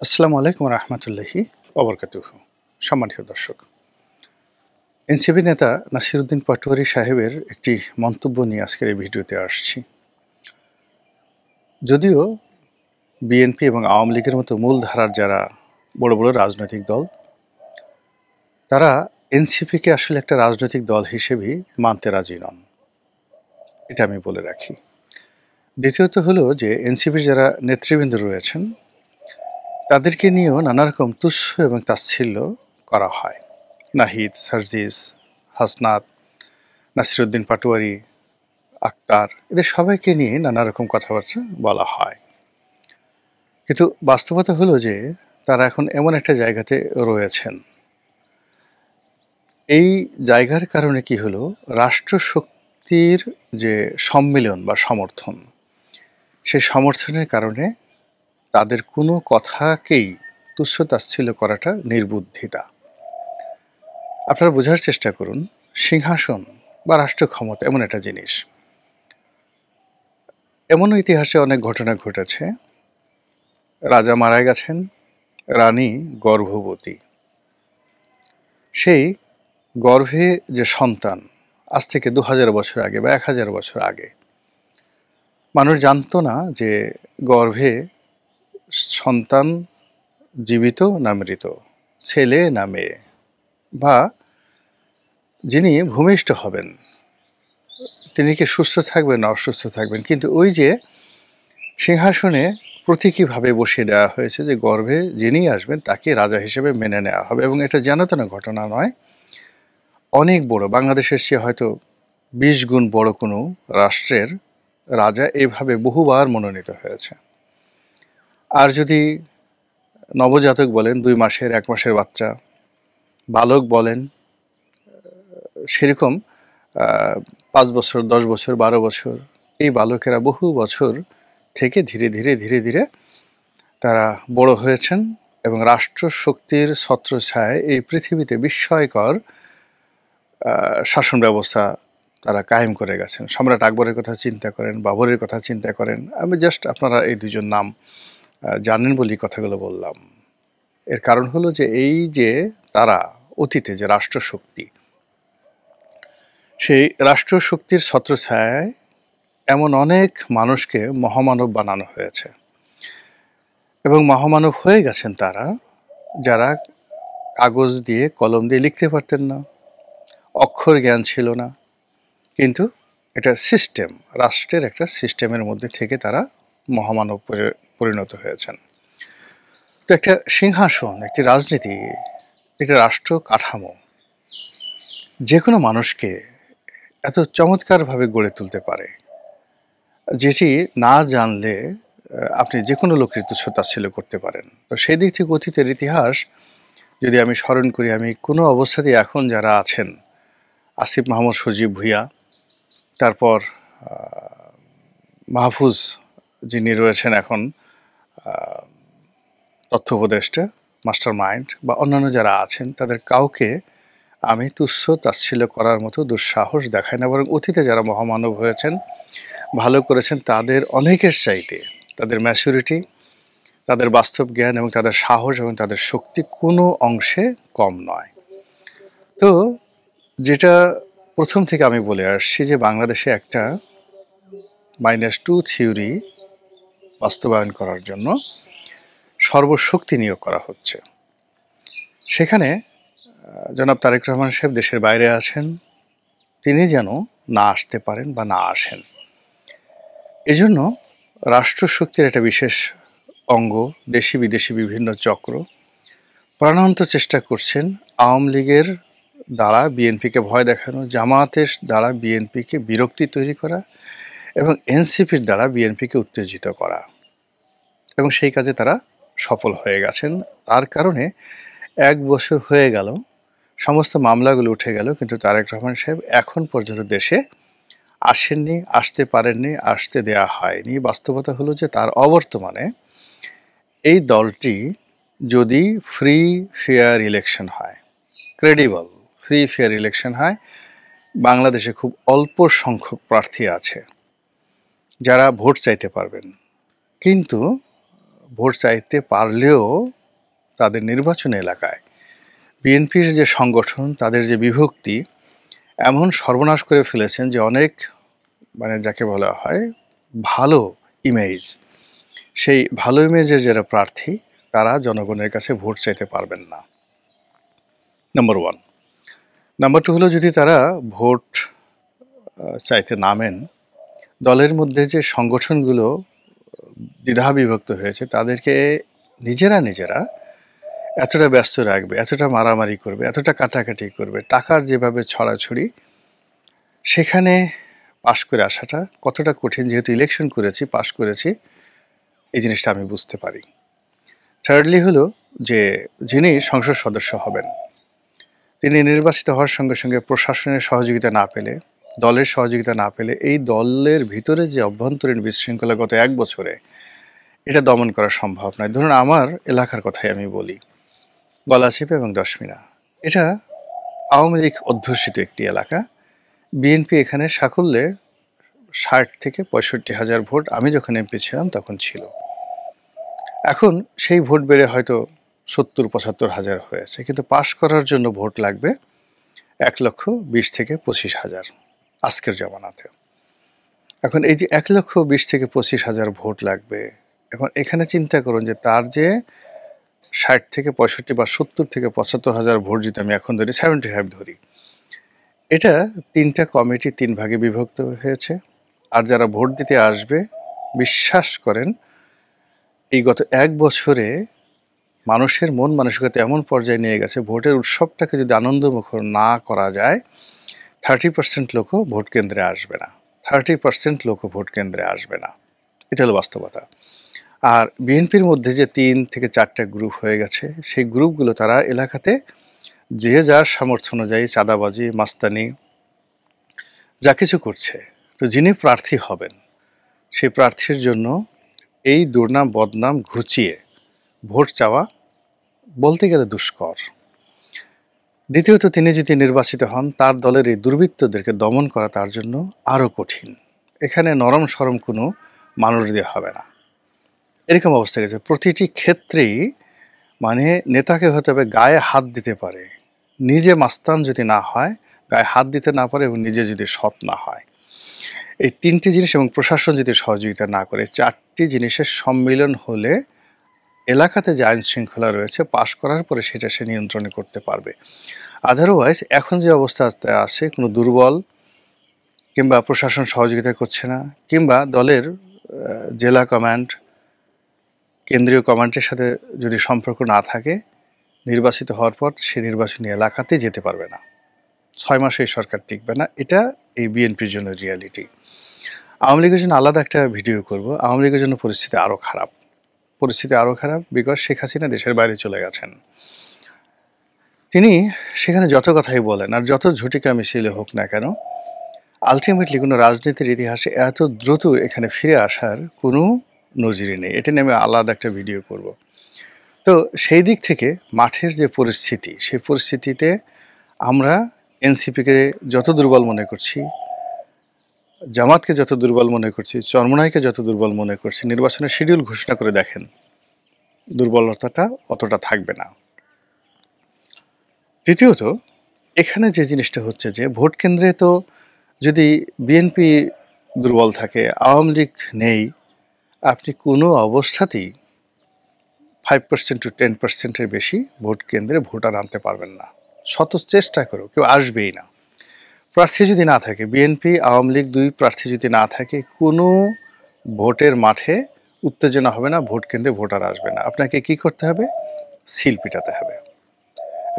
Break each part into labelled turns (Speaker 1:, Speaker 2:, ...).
Speaker 1: আসসালামু আলাইকুম রহমতুল্লাহি ওবরকাতুহু। সম্মানিত দর্শক, এনসিপি নেতা নাসিরুদ্দিন পাটোয়ারী সাহেবের একটি মন্তব্য নিয়ে আজকের এই ভিডিওতে আসছি। যদিও বিএনপি এবং আওয়ামী লীগের মতো মূল ধারার যারা বড় বড় রাজনৈতিক দল, তারা এনসিপিকে আসলে একটা রাজনৈতিক দল হিসেবেই মানতে রাজি নন, এটা আমি বলে রাখি। দ্বিতীয়ত হলো যে এনসিপির যারা নেতৃবৃন্দ রয়েছেন তাদেরকে নিয়েও নানা রকম তুচ্ছ এবং তাচ্ছিল্য করা হয়। নাহিদ, সার্জিস, হাসনাত, নাসিরুদ্দিন পাটোয়ারী, আক্তার, এদের সবাইকে নিয়ে নানা রকম কথাবার্তা বলা হয়। কিন্তু বাস্তবতা হলো যে তারা এখন এমন একটা জায়গাতে রয়েছেন, এই জায়গার কারণে কি হলো, রাষ্ট্রশক্তির যে সম্মিলন বা সমর্থন, সেই সমর্থনের কারণে তাদের কোনো কথাকেই তুচ্ছ-তাচ্ছিল্য করাটা নির্বুদ্ধিতা। আপনারা বোঝার চেষ্টা করুন, সিংহাসন বা রাষ্ট্র ক্ষমতা এমন একটা জিনিস, এমনও ইতিহাসে অনেক ঘটনা ঘটেছে। রাজা মারা গেছেন, রানী গর্ভবতী। সেই গর্ভে যে সন্তান, আজ থেকে ২০০০ বছর আগে বা ১০০০ বছর আগে মানুষ জানতো না যে গর্ভে সন্তান জীবিত না মৃত, ছেলে না মেয়ে, বা যিনি ভূমিষ্ঠ হবেন তিনি কি সুস্থ থাকবেন না অসুস্থ থাকবেন। কিন্তু ওই যে সিংহাসনে প্রতীকীভাবে বসিয়ে দেওয়া হয়েছে যে গর্ভে যিনি আসবেন তাকে রাজা হিসেবে মেনে নেওয়া হবে, এবং এটা জানাতনা ঘটনা নয়, অনেক বড়, বাংলাদেশের চেয়ে হয়তো ২০ গুণ বড় কোনো রাষ্ট্রের রাজা এভাবে বহুবার মনোনীত হয়েছে। আর যদি নবজাতক বলেন, ২ মাসের ১ মাসের বাচ্চা, বালক বলেন, সেরকম ৫ বছর, ১০ বছর, ১২ বছর, এই বালকেরা বহু বছর থেকে ধীরে ধীরে ধীরে ধীরে তারা বড় হয়েছেন এবং রাষ্ট্রশক্তির ছত্রছায়ায় এই পৃথিবীতে বিস্ময়কর শাসন ব্যবস্থা তারা কায়েম করে গেছেন। সম্রাট আকবরের কথা চিন্তা করেন, বাবরের কথা চিন্তা করেন। আমি জাস্ট আপনারা এই দুজন নাম জানেন বলেই কথাগুলো বললাম। এর কারণ হলো যে এই যে তারা অতীতে যে রাষ্ট্রশক্তি, সেই রাষ্ট্রশক্তির ছত্রছায়ায় এমন অনেক মানুষকে মহামানব বানানো হয়েছে, এবং মহামানব হয়ে গেছেন তারা যারা কাগজ দিয়ে কলম দিয়ে লিখতে পারতেন না, অক্ষর জ্ঞান ছিল না, কিন্তু এটা সিস্টেম, রাষ্ট্রের একটা সিস্টেমের মধ্যে থেকে তারা মহামানব পরিণত হয়েছেন। তো একটা সিংহাসন, একটি রাজনীতি, একটি রাষ্ট্র কাঠামো যে কোনো মানুষকে এত চমৎকারভাবে গড়ে তুলতে পারে, যেটি না জানলে আপনি যে কোনো লোকের তুচ্ছ-তাচ্ছিল্য করতে পারেন। তো সেই দিক থেকে অতীতের ইতিহাস যদি আমি স্মরণ করি, আমি কোনো অবস্থাতেই এখন যারা আছেন, আসিফ মাহমুদ সজীব ভুঁইয়া, তারপর মাহফুজ যিনি রয়েছেন এখন তথ্য উপদেষ্টা, মাস্টার মাইন্ড, বা অন্যান্য যারা আছেন, তাদের কাউকে আমি তুচ্ছ তাচ্ছিল্য করার মতো দুঃসাহস দেখাই না। বরং অতীতে যারা মহামানব হয়েছেন, ভালো করেছেন, তাদের অনেকের চাইতে তাদের ম্যাচুরিটি, তাদের বাস্তব জ্ঞান এবং তাদের সাহস এবং তাদের শক্তি কোনো অংশে কম নয়। তো যেটা প্রথম থেকে আমি বলে আসছি যে বাংলাদেশে একটা -2 থিওরি বাস্তবায়ন করার জন্য সর্বশক্তি নিয়োগ করা হচ্ছে। সেখানে জনাব তারেক রহমান সাহেব দেশের বাইরে আছেন, তিনি যেন না আসতে পারেন বা না আসেন। এজন্য রাষ্ট্রশক্তির একটা বিশেষ অঙ্গ, দেশি বিদেশি বিভিন্ন চক্র প্রাণান্ত চেষ্টা করছেন আওয়ামী লীগের দ্বারা বিএনপিকে ভয় দেখানো, জামায়াতের দ্বারা বিএনপিকে বিরক্তি তৈরি করা, এবং এনসিপির দ্বারা বিএনপিকে উত্তেজিত করা, এবং সেই কাজে তারা সফল হয়ে গেছেন। তার কারণে ১ বছর হয়ে গেল, সমস্ত মামলাগুলো উঠে গেল, কিন্তু তারেক রহমান সাহেব এখন পর্যন্ত দেশে আসেননি, আসতে পারেননি, আসতে দেয়া হয়নি। বাস্তবতা হলো যে তার অবর্তমানে এই দলটি যদি ফ্রি ফেয়ার ইলেকশন হয়, ক্রেডিবল ফ্রি ফেয়ার ইলেকশন হয়, বাংলাদেশে খুব অল্প সংখ্যক প্রার্থী আছে যারা ভোট চাইতে পারবেন, কিন্তু ভোট চাইতে পারলেও তাদের নির্বাচনী এলাকায় বিএনপির যে সংগঠন, তাদের যে বিভক্তি এমন সর্বনাশ করে ফেলেছেন যে অনেক যাকে বলা হয় ভালো ইমেজ, সেই ভালো ইমেজের যারা প্রার্থী তারা জনগণের কাছে ভোট চাইতে পারবেন না, নাম্বার 1। নাম্বার 2 হলো, যদি তারা ভোট চাইতে নামেন, দলের মধ্যে যে সংগঠনগুলো দ্বিধাবিভক্ত হয়েছে তাদেরকে নিজেরা এতটা ব্যস্ত রাখবে, এতটা মারামারি করবে, এতটা কাটাকাটি করবে, টাকার যেভাবে ছড়াছড়ি, সেখানে পাশ করে আসাটা কতটা কঠিন। যেহেতু ইলেকশন করেছি, পাশ করেছি, এই জিনিসটা আমি বুঝতে পারি। থার্ডলি হলো যে যিনি সংসদ সদস্য হবেন তিনি নির্বাচিত হওয়ার সঙ্গে সঙ্গে প্রশাসনের সহযোগিতা না পেলে, দলের সহযোগিতা না পেলে, এই দলের ভিতরে যে অভ্যন্তরীণ বিশৃঙ্খলা গত 1 বছরে, এটা দমন করা সম্ভব নয়। ধরুন আমার এলাকার কথাই আমি বলি, গলাচিপা এবং দশমিনা, এটা আওয়ামী লীগ অধ্যুষিত একটি এলাকা। বিএনপি এখানে সাকুল্যে 60 থেকে 65 হাজার ভোট আমি যখন এমপি ছিলাম তখন ছিল। এখন সেই ভোট বেড়ে হয়তো 70-75 হাজার হয়েছে, কিন্তু পাশ করার জন্য ভোট লাগবে 1,20,000 থেকে 25,000 আজকের জমানাতে। এখন এই যে 1,20,000 থেকে 25,000 ভোট লাগবে, এখন এখানে চিন্তা করুন যে তার যে 60 থেকে 65 বা 70 থেকে 75 হাজার ভোট, যদি আমি এখন ধরি 75 ধরি, এটা 3টা কমিটি 3 ভাগে বিভক্ত হয়েছে। আর যারা ভোট দিতে আসবে, বিশ্বাস করেন এই গত 1 বছরে মানুষের মন মানসিকতা এমন পর্যায়ে নিয়ে গেছে, ভোটের উৎসবটাকে যদি আনন্দমুখর না করা যায়, 30% লোকও ভোট কেন্দ্রে আসবে না, 30% লোকও ভোট কেন্দ্রে আসবে না। এটা হলো বাস্তবতা। আর বিএনপির মধ্যে যে 3 থেকে 4টা গ্রুপ হয়ে গেছে, সেই গ্রুপগুলো তারা এলাকাতে যে যার সামর্থ্য অনুযায়ী চাঁদাবাজি, মাস্তানি যা কিছু করছে। তো যিনি প্রার্থী হবেন সেই প্রার্থীর জন্য এই দুর্নাম বদনাম ঘুচিয়ে ভোট চাওয়া বলতে গেলে দুষ্কর। দ্বিতীয়ত, তিনি যদি নির্বাচিত হন, তার দলের এই দুর্বৃত্তদেরকে দমন করা তার জন্য আরও কঠিন। এখানে নরম সরম কোনো মানুষ দিয়ে হবে না, এরকম অবস্থা গেছে। প্রতিটি ক্ষেত্রেই নেতাকে হতে হবে গায়ে হাত দিতে পারে, নিজে মাস্তান যদি না হয়, গায়ে হাত দিতে না পারে এবং নিজে যদি সৎ না হয়, এই 3টি জিনিস, এবং প্রশাসন যদি সহযোগিতা না করে, 4টি জিনিসের সম্মিলন হলে এলাকাতে যে আইন শৃঙ্খলা রয়েছে পাশ করার পরে সেটা সে নিয়ন্ত্রণে করতে পারবে। আদারওয়াইজ এখন যে অবস্থাতে আছে, কোনো দুর্বল কিংবা প্রশাসন সহযোগিতা করছে না, কিংবা দলের জেলা কমান্ড, কেন্দ্রীয় কমান্ডের সাথে যদি সম্পর্ক না থাকে, নির্বাচিত হওয়ার পর সে নির্বাচনী এলাকাতে যেতে পারবে না, 6 মাসে এই সরকার টিকবে না। এটা এই বিএনপির জন্য রিয়ালিটি। আওয়ামী লীগের জন্য আলাদা একটা ভিডিও করব। আওয়ামী লীগের জন্য পরিস্থিতি আরও খারাপ, বিকজ শেখ হাসিনা দেশের বাইরে চলে গেছেন। তিনি সেখানে যত কথাই বলেন আর যত ঝুটিকা মিছিলে হোক না কেন, আলটিমেটলি কোনো রাজনীতির ইতিহাসে এত দ্রুত এখানে ফিরে আসার কোনো নজির নেই। এটা নিয়ে আমি আলাদা একটা ভিডিও করব। তো সেই দিক থেকে মাঠের যে পরিস্থিতি, সেই পরিস্থিতিতে আমরা এনসিপিকে যত দুর্বল মনে করছি, জামাতকে যত দুর্বল মনে করছি, চরমোনাইকে যত দুর্বল মনে করছি, নির্বাচনের শিডিউল ঘোষণা করে দেখেন, দুর্বলতাটা অতটা থাকবে না। দ্বিতীয়ত, এখানে যে জিনিসটা হচ্ছে যে ভোট কেন্দ্রে তো যদি বিএনপি দুর্বল থাকে, আওয়ামী লীগ নেই, আপনি কোনো অবস্থাতেই 5% to 10%-এর বেশি ভোট কেন্দ্রে ভোটার আনতে পারবেন না। শত চেষ্টা করো, কেউ আসবেই না। প্রার্থী যদি না থাকে, বিএনপি আওয়ামী লীগ 2 প্রার্থী যদি না থাকে, কোনো ভোটের মাঠে উত্তেজনা হবে না, ভোট কেন্দ্রে ভোটার আসবে না। আপনাকে কি করতে হবে? সিল পিটাতে হবে,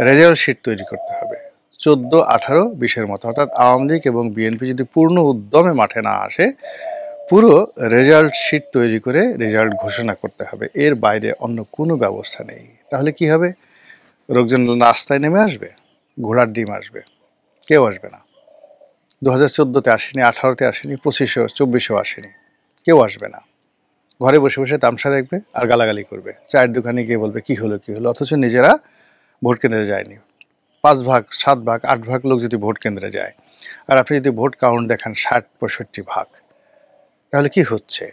Speaker 1: রেজাল্ট শিট তৈরি করতে হবে 14, 18, 20-এর মতো। অর্থাৎ আওয়ামী লীগ এবং বিএনপি যদি পূর্ণ উদ্যমে মাঠে না আসে, পুরো রেজাল্ট শিট তৈরি করে রেজাল্ট ঘোষণা করতে হবে। এর বাইরে অন্য কোনো ব্যবস্থা নেই। তাহলে কি হবে? লোকজন রাস্তায় নেমে আসবে, ঘোড়ার ডিম আসবে, কেউ আসবে না। 2014-তে আসেনি, 18-তে আসেনি, 25-এও 24-এও আসেনি, কেউ আসবে না। ঘরে বসে বসে তামসা দেখবে আর গালাগালি করবে, চায়ের দোকানে গিয়ে বলবে কি হলো, অথচ নিজেরা ভোট কেন্দ্রে যায়নি। 5 ভাগ, 7 ভাগ, 8 ভাগ লোক যদি ভোট কেন্দ্রে যায়, আর আপনি যদি ভোট কাউন্ট দেখান 60-65 ভাগ, তাহলে কি হচ্ছে?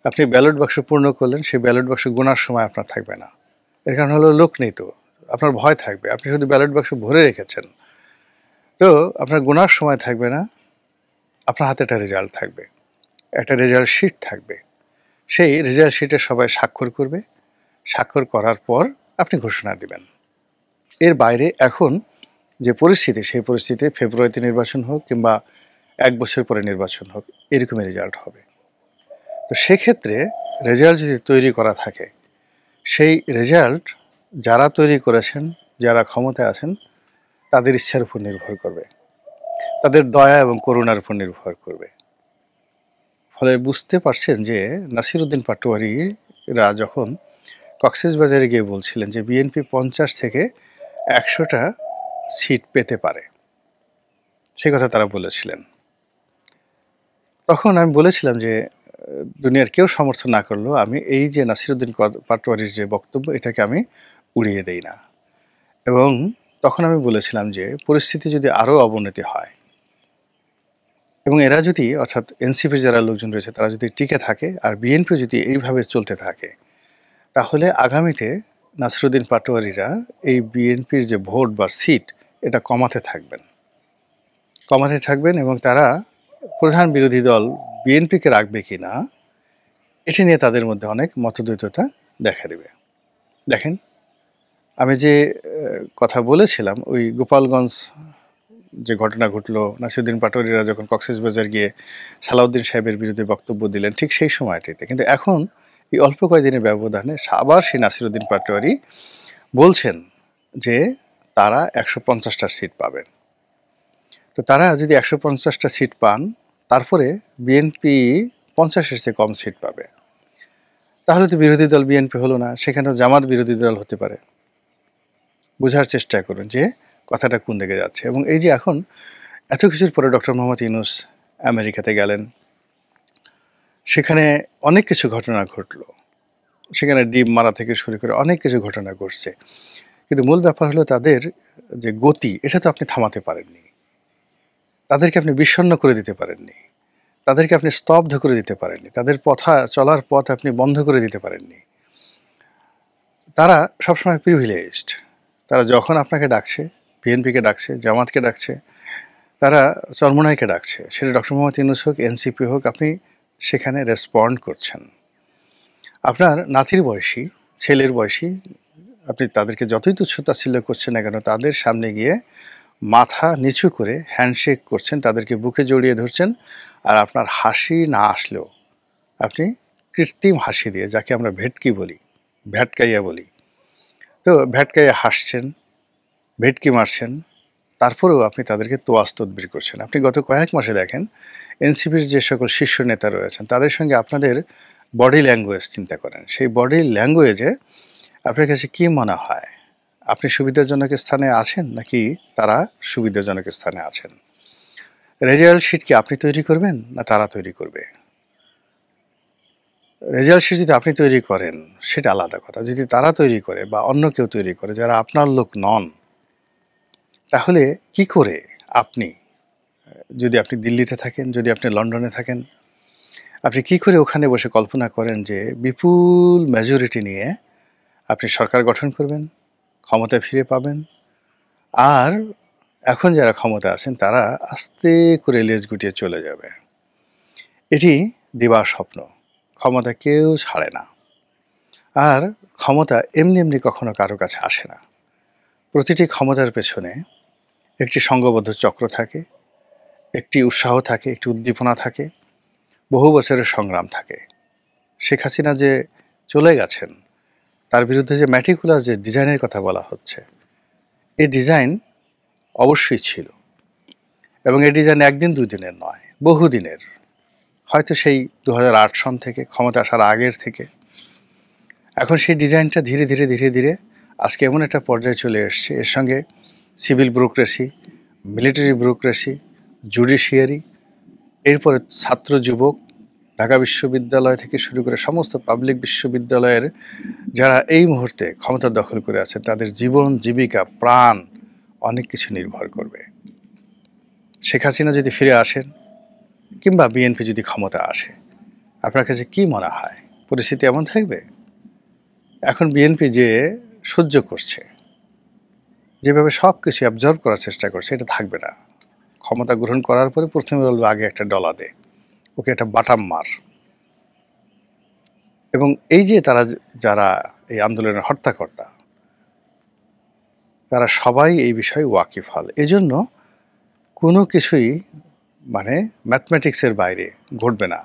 Speaker 1: আপনি ব্যালট বাক্স পূর্ণ করলেন, সেই ব্যালট বাক্স গোনার সময় আপনার থাকবে না। এর কারণ হলো লোক নেই তো, আপনার ভয় থাকবে। আপনি শুধু ব্যালট বাক্স ভরে রেখেছেন, তো আপনার গোনার সময় থাকবে না। আপনার হাতে একটা রেজাল্ট থাকবে, একটা রেজাল্ট শিট থাকবে। সেই রেজাল্ট শিটে সবাই স্বাক্ষর করবে। স্বাক্ষর করার পর আপনি ঘোষণা দিবেন। এর বাইরে এখন যে পরিস্থিতি, সেই পরিস্থিতি ফেব্রুয়ারিতে নির্বাচন হোক কিংবা ১ বছর পরে নির্বাচন হোক, এরকমই রেজাল্ট হবে। তো সেক্ষেত্রে রেজাল্ট যদি তৈরি করা থাকে, সেই রেজাল্ট যারা তৈরি করেছেন, যারা ক্ষমতায় আছেন, তাদের ইচ্ছার উপর নির্ভর করবে, তাদের দয়া এবং করুণার উপর নির্ভর করবে। ফলে বুঝতে পারছেন যে নাসিরউদ্দিন পাটোয়ারিরা যখন কক্সবাজারে গিয়ে বলছিলেন যে বিএনপি 50 থেকে 100টা সিট পেতে পারে, সেই কথা তারা বলেছিলেন। তখন আমি বলেছিলাম যে দুনিয়ার কেউ সমর্থন না করলেও আমি এই যে নাসিরউদ্দিন পাটোয়ারির যে বক্তব্য, এটাকে আমি উড়িয়ে দেই না। এবং তখন আমি বলেছিলাম যে পরিস্থিতি যদি আরও অবনতি হয় এবং এরা যদি, অর্থাৎ এনসিপির যারা লোকজন রয়েছে, তারা যদি টিকে থাকে আর বিএনপি যদি এইভাবে চলতে থাকে, তাহলে আগামীতে নাসিরউদ্দিন পাটোয়ারিরা এই বিএনপির যে ভোট বা সিট, এটা কমাতে থাকবেন এবং তারা প্রধান বিরোধী দল বিএনপিকে রাখবে কি না, এটি নিয়ে তাদের মধ্যে অনেক মতদ্বৈধতা দেখা দেবে। দেখেন, আমি যে কথা বলেছিলাম, ওই গোপালগঞ্জ যে ঘটনা ঘটলো, নাসিরউদ্দিন পাটোয়ারিরা যখন কক্সবাজার গিয়ে সালাউদ্দিন সাহেবের বিরুদ্ধে বক্তব্য দিলেন, ঠিক সেই সময়টিতে কিন্তু এখন এই অল্প কয়েকদিনের ব্যবধানে আবার সেই নাসিরউদ্দিন পাটোয়ারি বলছেন যে তারা 150টা সিট পাবেন। তো তারা যদি 150টা সিট পান, তারপরে বিএনপি 50-এর চেয়ে কম সিট পাবে, তাহলে তো বিরোধী দল বিএনপি হলো না, সেখানেও জামাত বিরোধী দল হতে পারে। বোঝার চেষ্টা করুন যে কথাটা কোন দিকে যাচ্ছে। এবং এই যে এখন এত কিছুর পরে ডক্টর মোহাম্মদ ইউনূস আমেরিকাতে গেলেন, সেখানে অনেক কিছু ঘটনা ঘটলো, সেখানে ডিম মারা থেকে শুরু করে অনেক কিছু ঘটনা ঘটছে, কিন্তু মূল ব্যাপার হলো তাদের যে গতি, এটা তো আপনি থামাতে পারেননি, তাদেরকে আপনি বিষণ্ণ করে দিতে পারেননি, তাদেরকে আপনি স্তব্ধ করে দিতে পারেননি, তাদের চলার পথ আপনি বন্ধ করে দিতে পারেননি। তারা সবসময় প্রিভিলেজড। তারা যখন আপনাকে ডাকছে, বিএনপিকে ডাকছে, জামাতকে ডাকছে, তারা চরমোনাইকে ডাকছে, সেটা ডক্টর মোহাম্মদ ইউনূস হোক, এনসিপি হোক, আপনি সেখানে রেসপন্ড করছেন। আপনার নাতির বয়সী, ছেলের বয়সী, আপনি তাদেরকে যতই তুচ্ছ তাচ্ছিল্য করছেন না কেন, তাদের সামনে গিয়ে মাথা নিচু করে হ্যান্ডশেক করছেন, তাদেরকে বুকে জড়িয়ে ধরছেন, আর আপনার হাসি না আসলেও আপনি কৃত্রিম হাসি দিয়ে, যাকে আমরা ভেটকি বলি, ভ্যাটকাইয়া বলি, তো ভ্যাটকাইয়া হাসছেন, ভেটকি মারছেন, তারপরেও আপনি তাদেরকে তোয়াজ তদবির করছেন। আপনি গত কয়েক মাসে দেখেন এনসিপির যে সকল শীর্ষ নেতা রয়েছেন, তাদের সঙ্গে আপনাদের বডি ল্যাঙ্গুয়েজ চিন্তা করেন। সেই বডি ল্যাঙ্গুয়েজে আপনার কাছে কী মনে হয়? আপনি সুবিধাজনক স্থানে আছেন নাকি তারা সুবিধাজনক স্থানে আছেন? রেজাল্ট শিট কি আপনি তৈরি করবেন না তারা তৈরি করবে? রেজাল্ট শিট যদি আপনি তৈরি করেন, সেটা আলাদা কথা। যদি তারা তৈরি করে বা অন্য কেউ তৈরি করে, যারা আপনার লোক নন, তাহলে কি করে আপনি, যদি আপনি দিল্লিতে থাকেন, যদি আপনি লন্ডনে থাকেন, আপনি কি করে ওখানে বসে কল্পনা করেন যে বিপুল মেজরিটি নিয়ে আপনি সরকার গঠন করবেন, ক্ষমতায় ফিরে পাবেন, আর এখন যারা ক্ষমতা আছেন তারা আস্তে করে লেজ গুটিয়ে চলে যাবে? এটি দিবার স্বপ্ন। ক্ষমতা কেউ ছাড়ে না, আর ক্ষমতা এমনি এমনি কখনো কারো কাছে আসে না। প্রতিটি ক্ষমতার পেছনে একটি সংঘবদ্ধ চক্র থাকে, একটি উৎসাহ থাকে, একটি উদ্দীপনা থাকে, বহু বছরের সংগ্রাম থাকে। শেখ হাসিনা যে চলে গেছেন, তার বিরুদ্ধে যে ম্যাটিকুলাস যে ডিজাইনের কথা বলা হচ্ছে, এই ডিজাইন অবশ্যই ছিল, এবং এই ডিজাইন একদিন দুই দিনের নয়, বহুদিনের। হয়তো সেই 2008 সন থেকে, ক্ষমতা আসার আগের থেকে। এখন সেই ডিজাইনটা ধীরে ধীরে ধীরে ধীরে আজকে এমন একটা পর্যায়ে চলে এসছে, এর সঙ্গে civil bureaucracy, military bureaucracy, judiciary, এরপরে ছাত্র যুবক, ঢাকা বিশ্ববিদ্যালয় থেকে শুরু করে সমস্ত পাবলিক বিশ্ববিদ্যালয়ের যারা এই মুহূর্তে ক্ষমতা দখল করে আছে, তাদের জীবন, জীবিকা, প্রাণ অনেক কিছু নির্ভর করবে। শেখ হাসিনা যদি ফিরে আসেন কিংবা বিএনপি যদি ক্ষমতা আসে, আপনার কাছে কি মনে হয় পরিস্থিতি এমন থাকবে? এখন বিএনপি যে সহ্য করছে, যেভাবে সবকিছু অ্যাবজর্ব করার চেষ্টা করছে, এটা থাকবে না। ক্ষমতা গ্রহণ করার পরে প্রথমে বলবে আগে একটা ডলা দে, ওকে একটা বাটাম মার। এবং এই যে তারা যারা এই আন্দোলনের হর্তাকর্তা, তারা সবাই এই বিষয়ে ওয়াকিফাল। এজন্য কোনো কিছুই মানে ম্যাথমেটিক্সের বাইরে ঘটবে না,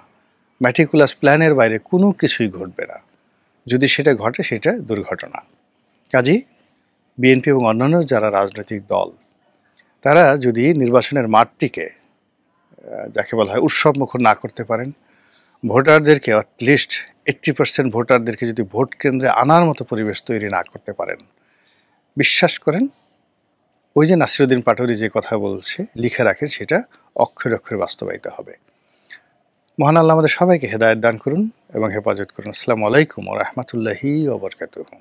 Speaker 1: ম্যাটিকুলাস প্ল্যানের বাইরে কোনো কিছুই ঘটবে না। যদি সেটা ঘটে সেটা দুর্ঘটনা। কাজেই বিএনপি এবং অন্যান্য যারা রাজনৈতিক দল, তারা যদি নির্বাচনের মাঠটিকে যাকে বলা হয় উৎসবমুখর না করতে পারেন, ভোটারদেরকে অ্যাটলিস্ট 80% ভোটারদেরকে যদি ভোট কেন্দ্রে আনার মতো পরিবেশ তৈরি না করতে পারেন, বিশ্বাস করেন ওই যে নাসিরুদ্দিন পাটোয়ারি যে কথা বলছে, লিখে রাখেন, সেটা অক্ষরে অক্ষরে বাস্তবায়িত হবে। মহান আল্লাহ আমাদের সবাইকে হেদায়েত দান করুন এবং হেফাজত করুন। আসসালামু আলাইকুম ওয়া রাহমাতুল্লাহি ওয়া বারাকাতুহু।